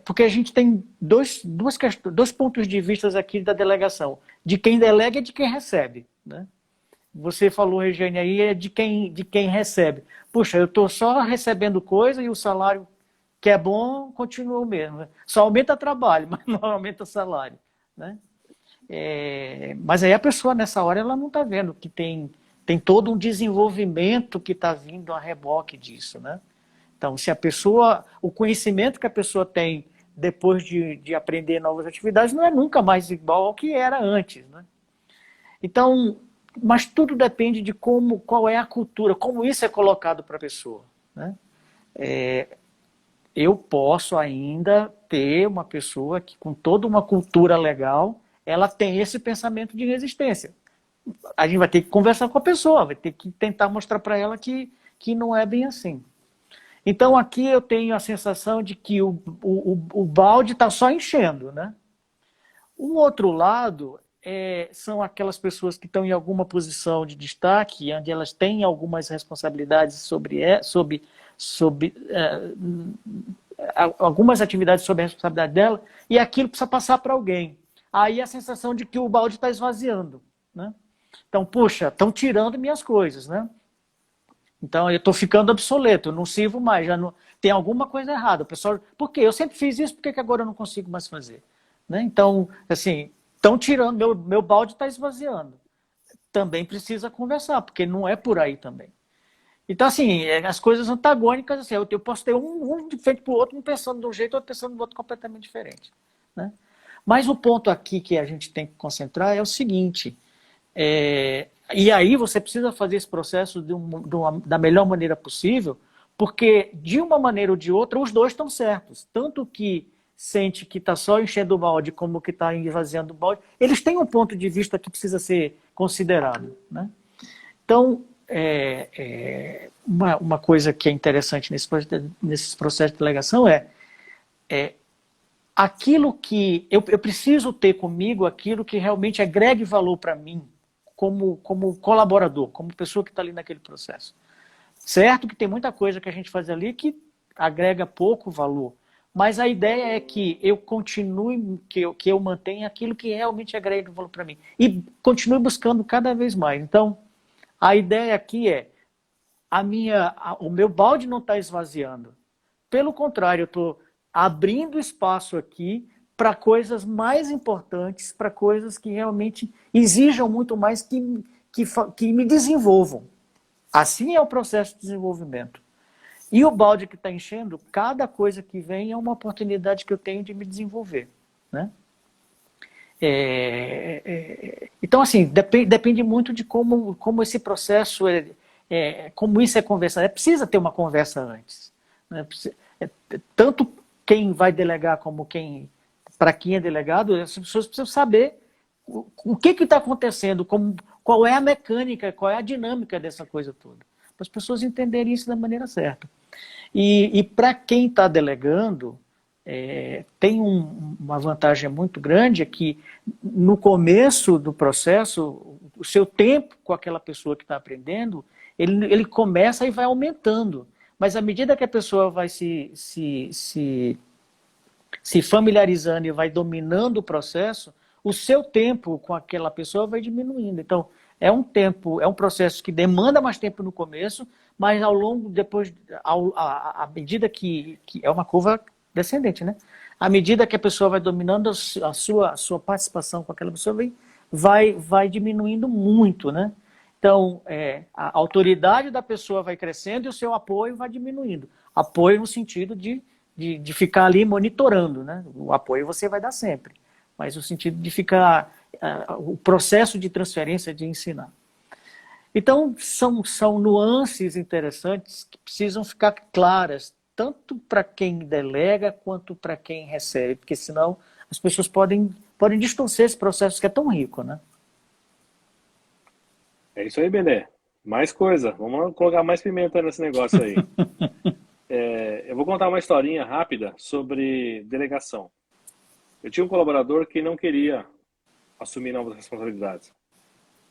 porque a gente tem dois pontos de vista aqui da delegação. de quem delega e de quem recebe, né? Você falou, Regiane, aí é de quem recebe. Puxa, eu estou só recebendo coisa e o salário que é bom continua o mesmo, né? Só aumenta trabalho, mas não aumenta salário, né? Mas aí a pessoa, nessa hora, ela não está vendo que tem todo um desenvolvimento que está vindo a reboque disso, né? Então, se a pessoa, o conhecimento que a pessoa tem depois de aprender novas atividades não é nunca mais igual ao que era antes, né? Então, mas tudo depende de qual é a cultura, como isso é colocado para a pessoa, né? Eu posso ainda ter uma pessoa que, com toda uma cultura legal, ela tem esse pensamento de resistência. A gente vai ter que conversar com a pessoa, vai ter que tentar mostrar para ela que não é bem assim. Então, aqui eu tenho a sensação de que o balde está só enchendo, né? Um outro lado são aquelas pessoas que estão em alguma posição de destaque, onde elas têm algumas responsabilidades sobre algumas atividades sob a responsabilidade dela, e aquilo precisa passar para alguém. Aí a sensação de que o balde está esvaziando, né? Então, puxa, estão tirando minhas coisas, né? Então, eu estou ficando obsoleto, eu não sirvo mais, já não, tem alguma coisa errada. O pessoal, por quê? Eu sempre fiz isso, por que agora eu não consigo mais fazer? Né? Então, assim, estão tirando, meu balde está esvaziando. Também precisa conversar, porque não é por aí também. Então, assim, as coisas antagônicas, assim, eu posso ter um de frente para o outro, um pensando de um jeito, outro pensando do outro completamente diferente, né? Mas o ponto aqui que a gente tem que concentrar é o seguinte, e aí você precisa fazer esse processo da melhor maneira possível, porque de uma maneira ou de outra os dois estão certos. Tanto que sente que está só enchendo o balde como que está esvaziando o balde, eles têm um ponto de vista que precisa ser considerado, né? Então, uma coisa que é interessante nesses processos de delegação é aquilo que eu preciso ter comigo, aquilo que realmente agregue valor para mim, como colaborador, como pessoa que está ali naquele processo. Certo que tem muita coisa que a gente faz ali que agrega pouco valor, mas a ideia é que eu continue, que eu mantenha aquilo que realmente agrega valor para mim. E continue buscando cada vez mais. Então, a ideia aqui o meu balde não está esvaziando. Pelo contrário, eu estou abrindo espaço aqui para coisas mais importantes, para coisas que realmente exijam muito mais que me desenvolvam. Assim é o processo de desenvolvimento. E o balde que está enchendo, cada coisa que vem é uma oportunidade que eu tenho de me desenvolver, né? Então, assim, depende muito de como esse processo, como isso é conversado. Precisa ter uma conversa antes, né? Tanto quem vai delegar como para quem é delegado, as pessoas precisam saber o que está acontecendo, qual é a mecânica, qual é a dinâmica dessa coisa toda, para as pessoas entenderem isso da maneira certa. E para quem está delegando, tem uma vantagem muito grande, é que no começo do processo, o seu tempo com aquela pessoa que está aprendendo, ele começa e vai aumentando. Mas à medida que a pessoa vai se familiarizando e vai dominando o processo, o seu tempo com aquela pessoa vai diminuindo. Então, é um processo que demanda mais tempo no começo, mas ao longo, depois, à medida que é uma curva descendente, né? À medida que a pessoa vai dominando, a sua participação com aquela pessoa vai diminuindo muito, né? Então, a autoridade da pessoa vai crescendo e o seu apoio vai diminuindo. Apoio no sentido de ficar ali monitorando, né? O apoio você vai dar sempre, mas no sentido de ficar o processo de transferência, de ensinar. Então, são nuances interessantes que precisam ficar claras, tanto para quem delega quanto para quem recebe, porque senão as pessoas podem distorcer esse processo que é tão rico, né? É isso aí, Benê. Mais coisa. Vamos colocar mais pimenta nesse negócio aí. Eu vou contar uma historinha rápida sobre delegação. Eu tinha um colaborador que não queria assumir novas responsabilidades.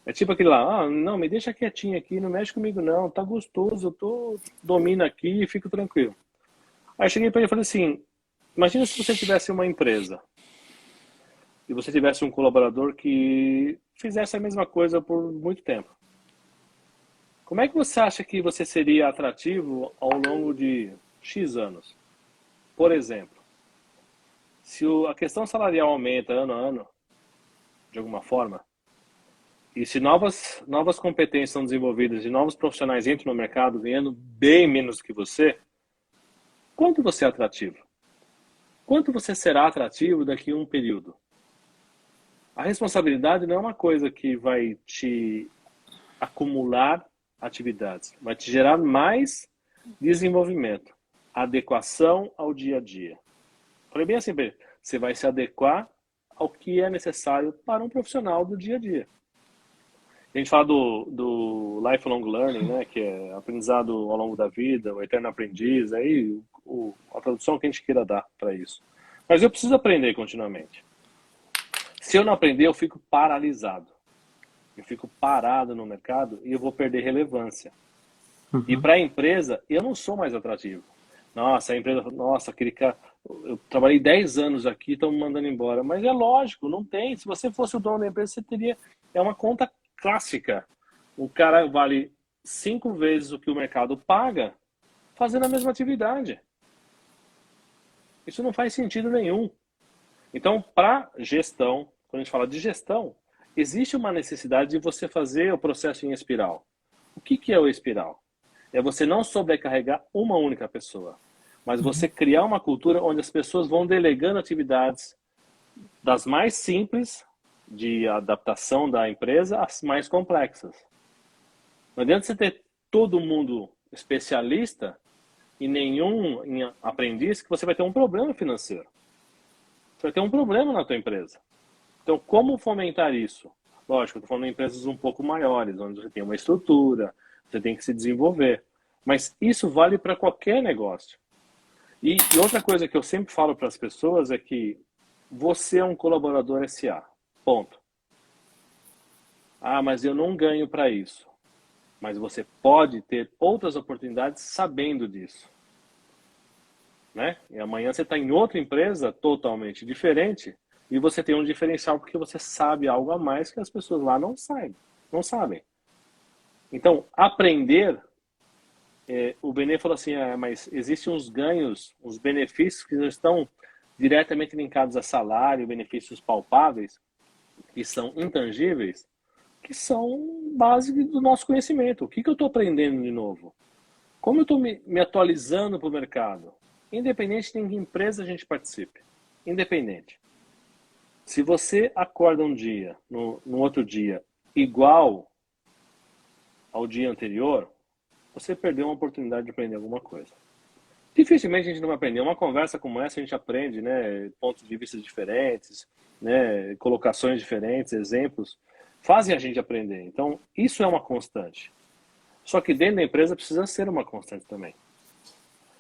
É tipo aquele lá, não, me deixa quietinho aqui, não mexe comigo não, tá gostoso, domino aqui e fico tranquilo. Aí eu cheguei para ele e falei assim, imagina se você tivesse uma empresa e você tivesse um colaborador que fizesse a mesma coisa por muito tempo. Como é que você acha que você seria atrativo ao longo de X anos? Por exemplo, se a questão salarial aumenta ano a ano, de alguma forma, e se novas competências são desenvolvidas e novos profissionais entram no mercado ganhando bem menos que você, quanto você é atrativo? Quanto você será atrativo daqui a um período? A responsabilidade não é uma coisa que vai te acumular atividades, vai te gerar mais desenvolvimento, adequação ao dia a dia. Falei bem assim, você vai se adequar ao que é necessário para um profissional do dia a dia. A gente fala do lifelong learning, né, que é aprendizado ao longo da vida, o eterno aprendiz, aí a tradução que a gente queira dar para isso. Mas eu preciso aprender continuamente. Se eu não aprender, eu fico paralisado. Eu fico parado no mercado e eu vou perder relevância. Uhum. E para a empresa, eu não sou mais atrativo. Nossa, a empresa, nossa, aquele cara, eu trabalhei 10 anos aqui, estão me mandando embora. Mas é lógico, não tem. Se você fosse o dono da empresa, você teria... É uma conta clássica. O cara vale 5 vezes o que o mercado paga fazendo a mesma atividade. Isso não faz sentido nenhum. Então, para gestão, quando a gente fala de gestão, existe uma necessidade de você fazer o processo em espiral. O que é o espiral? É você não sobrecarregar uma única pessoa, mas você criar uma cultura onde as pessoas vão delegando atividades das mais simples, de adaptação da empresa, às mais complexas. Não adianta você ter todo mundo especialista e nenhum aprendiz, que você vai ter um problema financeiro. Você vai ter um problema na tua empresa. Então, como fomentar isso? Lógico, eu estou falando de empresas um pouco maiores, onde você tem uma estrutura, você tem que se desenvolver. Mas isso vale para qualquer negócio. E outra coisa que eu sempre falo para as pessoas é que você é um colaborador SA. Ponto. Ah, mas eu não ganho para isso. Mas você pode ter outras oportunidades sabendo disso. Né? E amanhã você está em outra empresa totalmente diferente e você tem um diferencial porque você sabe algo a mais que as pessoas lá não sabem. Então, aprender, o Benê falou assim, mas existem uns ganhos, uns benefícios que já estão diretamente linkados a salário, benefícios palpáveis, que são intangíveis, que são base do nosso conhecimento. O que eu estou aprendendo de novo? Como eu estou me atualizando para o mercado? Independente de em que empresa a gente participe. Independente. Se você acorda um dia, no outro dia, igual ao dia anterior, você perdeu uma oportunidade de aprender alguma coisa. Dificilmente a gente não vai aprender. Uma conversa como essa a gente aprende, né, pontos de vista diferentes, né, colocações diferentes, exemplos, fazem a gente aprender. Então, isso é uma constante. Só que dentro da empresa precisa ser uma constante também.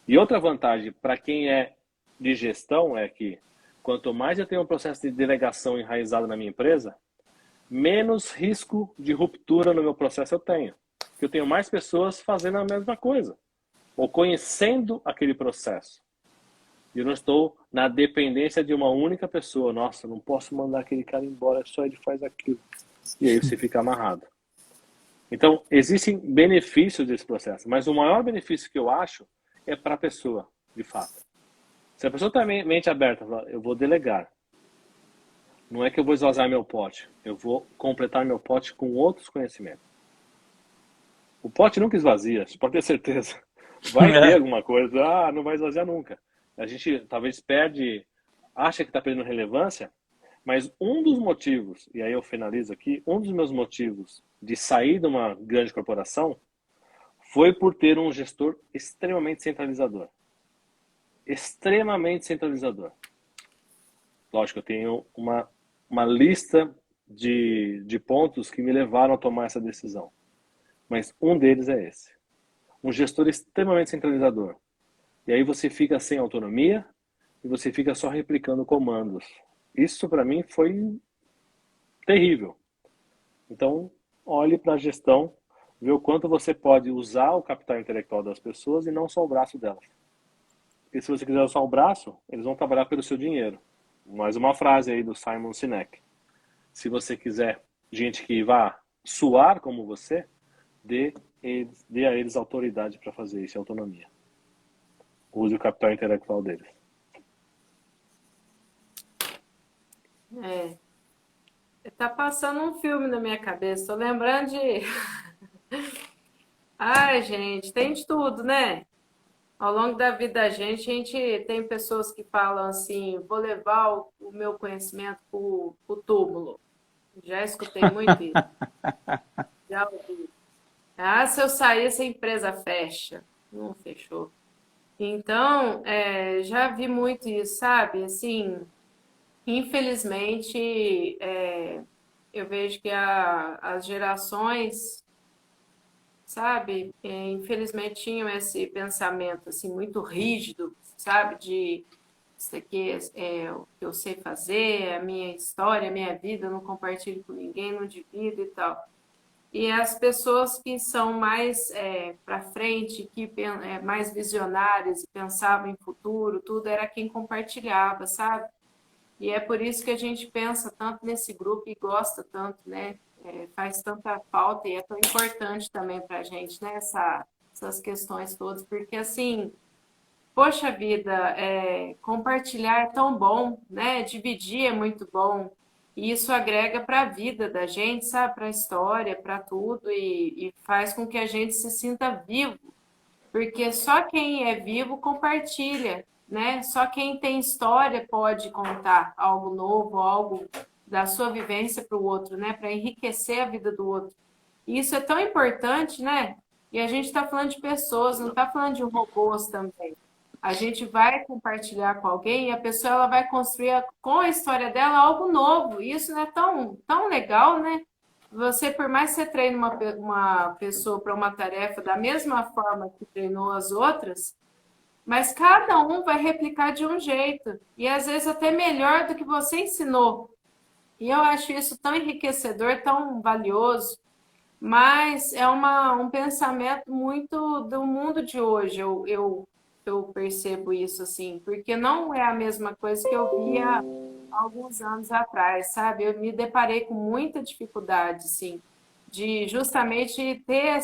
E outra vantagem para quem é de gestão é que quanto mais eu tenho um processo de delegação enraizado na minha empresa, menos risco de ruptura no meu processo eu tenho. Porque eu tenho mais pessoas fazendo a mesma coisa, ou conhecendo aquele processo. E eu não estou na dependência de uma única pessoa. Nossa, não posso mandar aquele cara embora, só ele faz aquilo. E aí você fica amarrado. Então, existem benefícios desse processo, mas o maior benefício que eu acho é para a pessoa, de fato. Se a pessoa está mente aberta, eu vou delegar. Não é que eu vou esvaziar meu pote, eu vou completar meu pote com outros conhecimentos. O pote nunca esvazia, você pode ter certeza. Vai ter alguma coisa, não vai esvaziar nunca. A gente talvez acha que está perdendo relevância, mas um dos motivos, e aí eu finalizo aqui, um dos meus motivos de sair de uma grande corporação foi por ter um gestor extremamente centralizador. Extremamente centralizador. Lógico, eu tenho uma lista de pontos que me levaram a tomar essa decisão. Mas um deles é esse. Um gestor extremamente centralizador. E aí você fica sem autonomia e você fica só replicando comandos. Isso para mim foi terrível. Então, olhe para a gestão, vê o quanto você pode usar o capital intelectual das pessoas e não só o braço delas. Porque se você quiser usar o braço, eles vão trabalhar pelo seu dinheiro. mais uma frase aí do Simon Sinek. Se você quiser gente que vá suar como você, dê a eles autoridade para fazer isso, autonomia. Use o capital intelectual deles. Tá passando um filme na minha cabeça, tô lembrando de... Ai, gente, tem de tudo, né? Ao longo da vida da gente, a gente tem pessoas que falam assim, vou levar o meu conhecimento pro túmulo. Já escutei muito isso. Já ouvi. Ah, se eu sair, essa empresa fecha. Não fechou. Então, já vi muito isso, sabe? Assim, infelizmente, eu vejo que as gerações, sabe, infelizmente tinham esse pensamento assim muito rígido, sabe, de isso aqui é o que eu sei fazer, é a minha história, a minha vida, eu não compartilho com ninguém, não divido e tal. E as pessoas que são mais para frente, que mais visionárias, pensavam em futuro, tudo era quem compartilhava, sabe? E é por isso que a gente pensa tanto nesse grupo e gosta tanto, né? Faz tanta falta e é tão importante também para a gente, né? Essas questões todas, porque assim, poxa vida, compartilhar é tão bom, né? Dividir é muito bom. E isso agrega para a vida da gente, sabe? Para a história, para tudo, e faz com que a gente se sinta vivo, porque só quem é vivo compartilha, né? Só quem tem história pode contar algo novo, algo da sua vivência para o outro, né? Para enriquecer a vida do outro. E isso é tão importante, né? E a gente está falando de pessoas, não está falando de robôs também. A gente vai compartilhar com alguém e a pessoa ela vai construir com a história dela algo novo. E isso não é tão legal, né? Você, por mais que você treine uma pessoa para uma tarefa da mesma forma que treinou as outras, mas cada um vai replicar de um jeito. E às vezes até melhor do que você ensinou. E eu acho isso tão enriquecedor, tão valioso. Mas é um pensamento muito do mundo de hoje, eu percebo isso assim, porque não é a mesma coisa que eu via há alguns anos atrás, sabe? Eu me deparei com muita dificuldade, assim, de justamente ter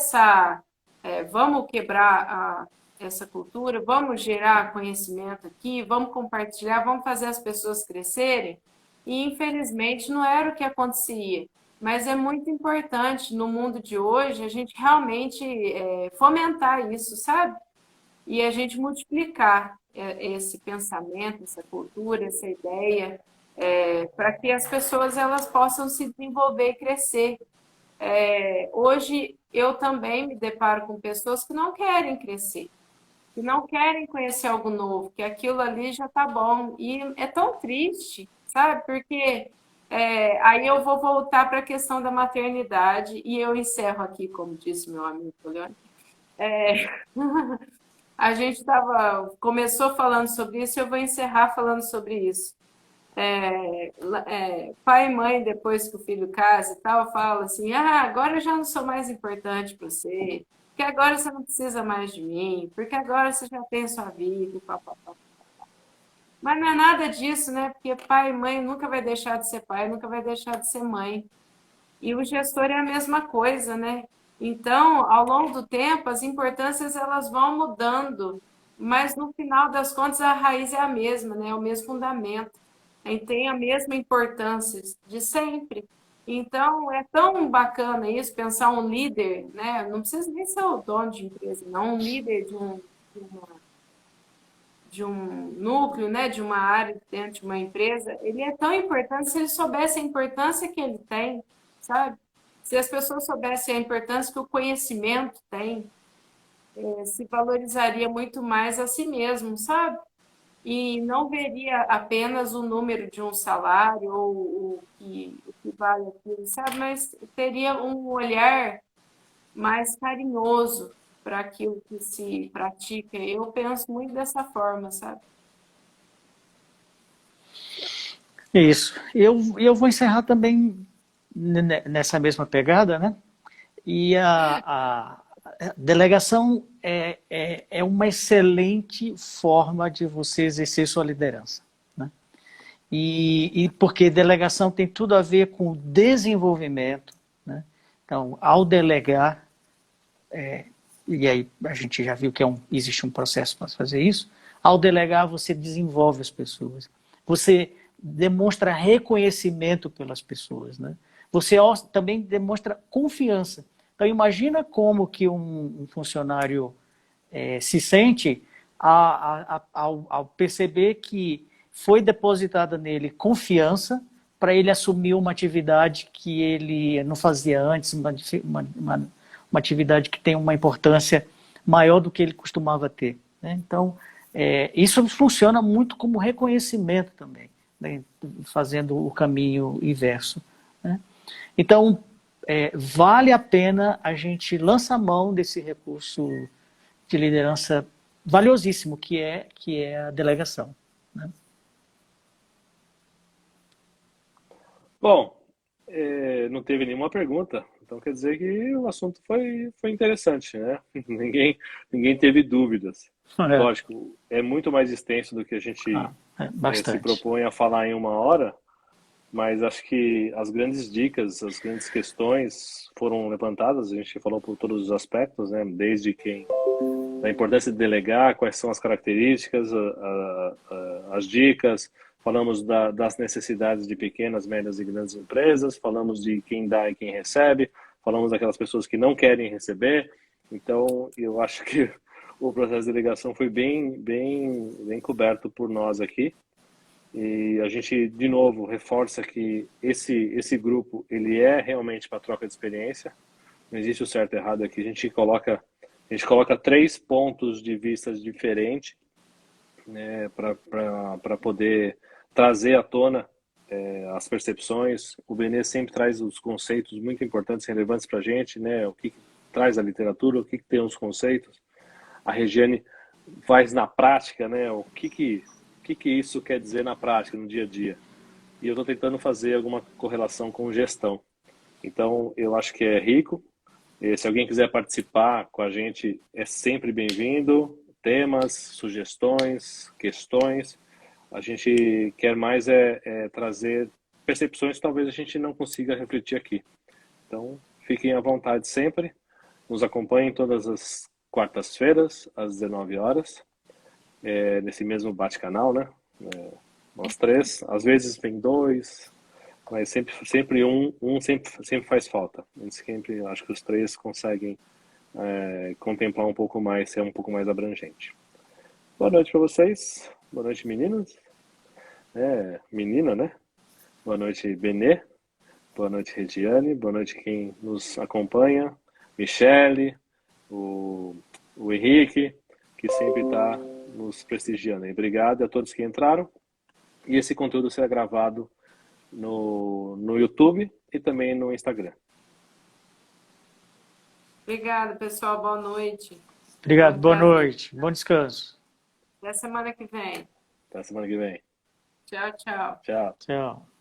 vamos quebrar essa cultura, vamos gerar conhecimento aqui, vamos compartilhar, vamos fazer as pessoas crescerem. E infelizmente não era o que acontecia. Mas é muito importante no mundo de hoje a gente realmente fomentar isso, sabe? E a gente multiplicar esse pensamento, essa cultura, essa ideia, para que as pessoas elas possam se desenvolver e crescer. Hoje eu também me deparo com pessoas que não querem crescer, que não querem conhecer algo novo, que aquilo ali já está bom. E é tão triste, sabe? Porque aí eu vou voltar para a questão da maternidade e eu encerro aqui, como disse meu amigo Leone. A gente começou falando sobre isso e eu vou encerrar falando sobre isso. Pai e mãe, depois que o filho casa e tal, fala assim, agora eu já não sou mais importante para você, porque agora você não precisa mais de mim, porque agora você já tem a sua vida, papapá. Mas não é nada disso, né? Porque pai e mãe nunca vai deixar de ser pai, nunca vai deixar de ser mãe. E o gestor é a mesma coisa, né? Então, ao longo do tempo, as importâncias elas vão mudando, mas no final das contas a raiz é a mesma, né? É o mesmo fundamento. E tem a mesma importância de sempre. Então, é tão bacana isso, pensar um líder, né? Não precisa nem ser o dono de empresa, não, um líder de um núcleo, né, de uma área dentro de uma empresa, ele é tão importante se ele soubesse a importância que ele tem, sabe? Se as pessoas soubessem a importância que o conhecimento tem, se valorizaria muito mais a si mesmo, sabe? E não veria apenas o número de um salário ou o que vale aquilo, sabe? Mas teria um olhar mais carinhoso para aquilo que se pratica. Eu penso muito dessa forma, sabe? Isso. Eu vou encerrar também nessa mesma pegada, né? E a delegação é uma excelente forma de você exercer sua liderança, né? E porque delegação tem tudo a ver com desenvolvimento, né? Então, ao delegar, e aí a gente já viu que existe um processo para fazer isso, ao delegar você desenvolve as pessoas, você demonstra reconhecimento pelas pessoas, né? Você também demonstra confiança. Então imagina como que um funcionário se sente ao perceber que foi depositada nele confiança para ele assumir uma atividade que ele não fazia antes, uma atividade que tem uma importância maior do que ele costumava ter, né? Então, isso funciona muito como reconhecimento também, né? Fazendo o caminho inverso, né? Então, vale a pena a gente lançar a mão desse recurso de liderança valiosíssimo que é a delegação, né? Bom, não teve nenhuma pergunta, então quer dizer que o assunto foi interessante, né? Ninguém teve dúvidas. É, Lógico, é muito mais extenso do que a gente se bastante. propõe a falar em uma hora, mas acho que as grandes dicas, as grandes questões foram levantadas, a gente falou por todos os aspectos, né? Desde da importância de delegar, quais são as características, as dicas, falamos das necessidades de pequenas, médias e grandes empresas, falamos de quem dá e quem recebe, falamos daquelas pessoas que não querem receber. Então, eu acho que o processo de delegação foi bem coberto por nós aqui. E a gente, de novo, reforça que esse grupo, ele é realmente para troca de experiência. Não existe o certo e errado aqui. A gente coloca 3 pontos de vista diferentes, né, para poder trazer à tona as percepções. O Benê sempre traz os conceitos muito importantes, relevantes para a gente, né? O que traz a literatura, o que tem os conceitos. A Regiane faz na prática, né? O que isso quer dizer na prática, no dia a dia. E eu estou tentando fazer alguma correlação com gestão. Então, eu acho que é rico. E se alguém quiser participar com a gente, é sempre bem-vindo. Temas, sugestões, questões. A gente quer mais trazer percepções que talvez a gente não consiga refletir aqui. Então, fiquem à vontade sempre. Nos acompanhem todas as quartas-feiras, às 19 horas, nesse mesmo bate-canal, né? Nós 3. Às vezes vem 2, mas sempre um sempre faz falta. A gente sempre, acho que os 3 conseguem contemplar um pouco mais, ser um pouco mais abrangente. Boa noite para vocês. Boa noite, meninas. Menina, né? Boa noite, Benê. Boa noite, Regiane. Boa noite quem nos acompanha. Michele, o Henrique, que sempre está nos prestigiando. E obrigado a todos que entraram. E esse conteúdo será gravado no YouTube e também no Instagram. Obrigada, pessoal. Boa noite. Obrigado, boa noite, bom descanso. Até semana que vem. Até semana que vem. Tchau, tchau. Tchau. Tchau.